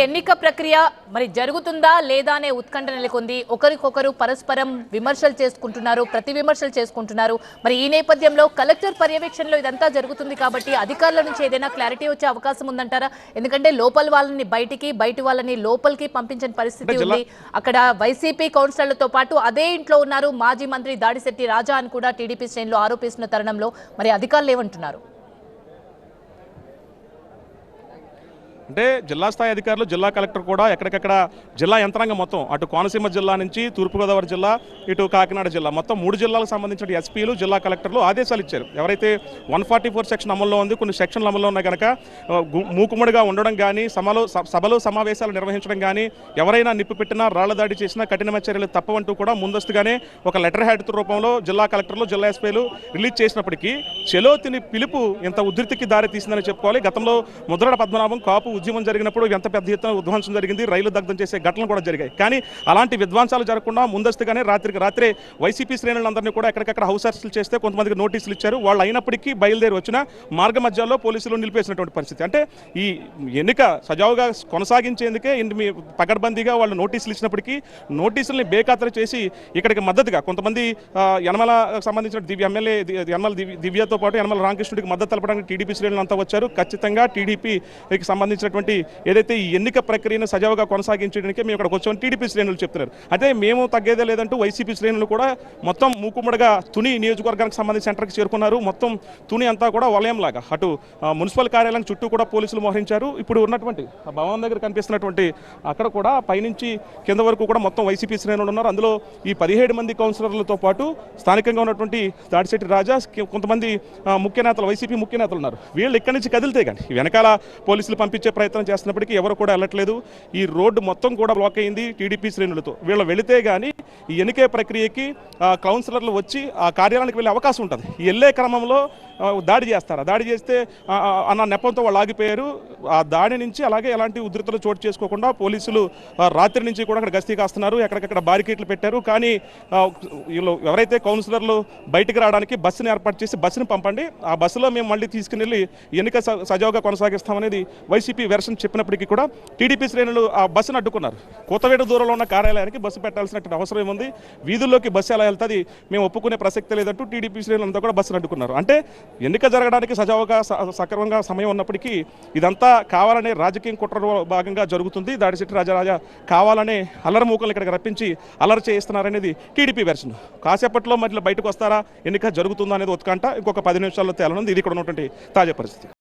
ఎన్నిక ప్రక్రియ మరి జరుగుతుందా లేదా అనే ఉత్కంఠ నెలకొంది. ఒకరికొకరు పరస్పరం విమర్శలు చేసుకుంటున్నారు, ప్రతి విమర్శలు చేసుకుంటున్నారు. మరి ఈ నేపథ్యంలో కలెక్టర్ పర్యవేక్షణలో ఇదంతా జరుగుతుంది కాబట్టి అధికారుల నుంచి ఏదైనా క్లారిటీ వచ్చే అవకాశం ఉందంటారా? ఎందుకంటే లోపల వాళ్ళని బయటికి, బయట వాళ్ళని లోపలికి పంపించని పరిస్థితి ఉంది. అక్కడ వైసీపీ కౌన్సిలర్లతో పాటు అదే ఇంట్లో ఉన్నారు మాజీ మంత్రి దాడిశెట్టి రాజా అని కూడా టీడీపీ శ్రేణులు ఆరోపిస్తున్న తరుణంలో మరి అధికారులు ఏమంటున్నారు? అంటే జిల్లా స్థాయి అధికారులు, జిల్లా కలెక్టర్ కూడా ఎక్కడికక్కడ జిల్లా యంత్రాంగం మొత్తం అటు కోనసీమ జిల్లా నుంచి తూర్పుగోదావరి జిల్లా, ఇటు కాకినాడ జిల్లా మొత్తం 3 జిల్లాలకు సంబంధించిన ఎస్పీలు, జిల్లా కలెక్టర్లు ఆదేశాలు ఇచ్చారు. ఎవరైతే 144 సెక్షన్ అమల్లో ఉంది, కొన్ని సెక్షన్లు అమల్లో ఉన్నాయి కనుక మూకుమ్మడిగా ఉండడం కానీ, సభలు సమావేశాలు నిర్వహించడం కానీ, ఎవరైనా నిప్పు పెట్టినా రాళ్ల దాడి చేసినా కఠినమైన చర్యలు తప్పవంటూ కూడా ముందస్తుగానే ఒక లెటర్ హెడ్ రూపంలో జిల్లా కలెక్టర్లు, జిల్లా ఎస్పీలు రిలీజ్ చేసినప్పటికీ చెలోతిని పిలుపు ఇంత ఉధృతికి దారి తీసిందని చెప్పుకోవాలి. గతంలో ముద్రగడ పద్మనాభం కాపు ఉద్యమం జరిగినప్పుడు ఎంత పెద్ద ఎత్తున విధ్వంసం జరిగింది, రైలు దగ్ధం చేసే ఘటనలు కూడా జరిగాయి. కానీ అలాంటి విధ్వంసాలు జరగకుండా ముందస్తుగానే రాత్రే వైసీపీ శ్రేణులందరినీ కూడా ఎక్కడికక్కడ హౌస్ అరెస్టులు చేస్తే కొంతమందికి నోటీసులు ఇచ్చారు. వాళ్ళు అయినప్పటికీ బయలుదేరి వచ్చిన మార్గ మధ్యాల్లో పోలీసులు నిలిపేసినటువంటి పరిస్థితి. అంటే ఈ ఎన్నిక సజావుగా కొనసాగించేందుకే పకడ్బందీగా వాళ్ళు నోటీసులు ఇచ్చినప్పటికీ నోటీసుల్ని బేఖాతరు చేసి ఇక్కడికి మద్దతుగా కొంతమంది యనమల సంబంధించిన ఎమ్మెల్యే యనమల దివ్యతో పాటు యనమల రామకృష్ణుడికి మద్దతు తెలపడానికి టీడీపీ శ్రేణులు అంతా వచ్చారు. ఖచ్చితంగా టీడీపీకి సంబంధించిన ఏదైతే ఈ ఎన్నిక ప్రక్రియను సజావుగా కొనసాగించడానికి మేము ఇక్కడికి వచ్చామని టీడీపీ శ్రేణులు చెప్తున్నారు. అదే మేము తగ్గేదే లేదంటూ వైసీపీ శ్రేణులు కూడా మొత్తం మూకుమ్మడిగా తుని నియోజకవర్గానికి సంబంధించి సెంటర్కి చేరుకున్నారు. మొత్తం తుని అంతా కూడా వలయంలాగా అటు మున్సిపల్ కార్యాలయం చుట్టూ కూడా పోలీసులు మోహరించారు. ఇప్పుడు ఉన్నటువంటి భవన్ దగ్గర కనిపిస్తున్నటువంటి అక్కడ కూడా పైనుంచి కింద వరకు కూడా మొత్తం వైసీపీ శ్రేణులు ఉన్నారు. అందులో ఈ 17 మంది కౌన్సిలర్లతో పాటు స్థానికంగా ఉన్నటువంటి దాడిశెట్టి రాజా, కొంతమంది ముఖ్య నేతలు, వైసీపీ ముఖ్య నేతలు ఉన్నారు. వీళ్ళు ఇక్కడి నుంచి కదిలితే కానీ వెనకాల పోలీసులు పంపించే ప్రయత్నం చేస్తున్నప్పటికీ ఎవరు కూడా వెళ్ళట్లేదు. ఈ రోడ్డు మొత్తం కూడా బ్లాక్ అయింది టీడీపీ శ్రేణులతో. వీళ్ళు వెళితే కానీ ఈ ఎన్నికే ప్రక్రియకి కౌన్సిలర్లు వచ్చి ఆ కార్యాలయానికి వెళ్ళే అవకాశం ఉంటుంది. వెళ్ళే క్రమంలో దాడి చేస్తారు. దాడి చేస్తే అన్న నెపంతో వాళ్ళు ఆగిపోయారు. ఆ దాడి నుంచి అలాగే ఎలాంటి ఉధృతులు చోటు చేసుకోకుండా పోలీసులు రాత్రి నుంచి కూడా అక్కడ గస్తీ కాస్తున్నారు. ఎక్కడికక్కడ బారికేట్లు పెట్టారు. కానీ వీళ్ళు ఎవరైతే కౌన్సిలర్లు బయటికి రావడానికి బస్సును ఏర్పాటు చేసి బస్సును పంపండి, ఆ బస్సులో మేము మళ్ళీ తీసుకుని వెళ్ళి ఎన్నిక సజావుగా కొనసాగిస్తామనేది వైసీపీ వెర్షన్ చెప్పినప్పటికీ కూడా టీడీపీ శ్రేణులు ఆ బస్సును అడ్డుకున్నారు. కొత్తవేట దూరంలో ఉన్న కార్యాలయానికి బస్సు పెట్టాల్సినటువంటి అవసరం ఏముంది, వీధుల్లోకి బస్సు ఎలా వెళ్తుంది, మేము ఒప్పుకునే ప్రసక్తి లేదంటూ టీడీపీ శ్రేణులంతా కూడా బస్సును అడ్డుకున్నారు. అంటే ఎన్నిక జరగడానికి సజావుగా సక్రమంగా సమయం ఉన్నప్పటికీ ఇదంతా కావాలనే రాజకీయం కుట్రలో భాగంగా జరుగుతుంది. దాడిశెట్టి రాజా కావాలనే అల్లరి మూకలు ఇక్కడికి రప్పించి అల్లరి చేయిస్తున్నారనేది టీడీపీ వెర్షన్. కాసేపట్లో మళ్ళీ బయటకు వస్తారా, ఎన్నిక జరుగుతుందా అనేది ఉత్కంఠ ఇంకొక 10 నిమిషాల్లో తేలనుంది. ఇది ఇక్కడ ఉన్నటువంటి తాజా పరిస్థితి.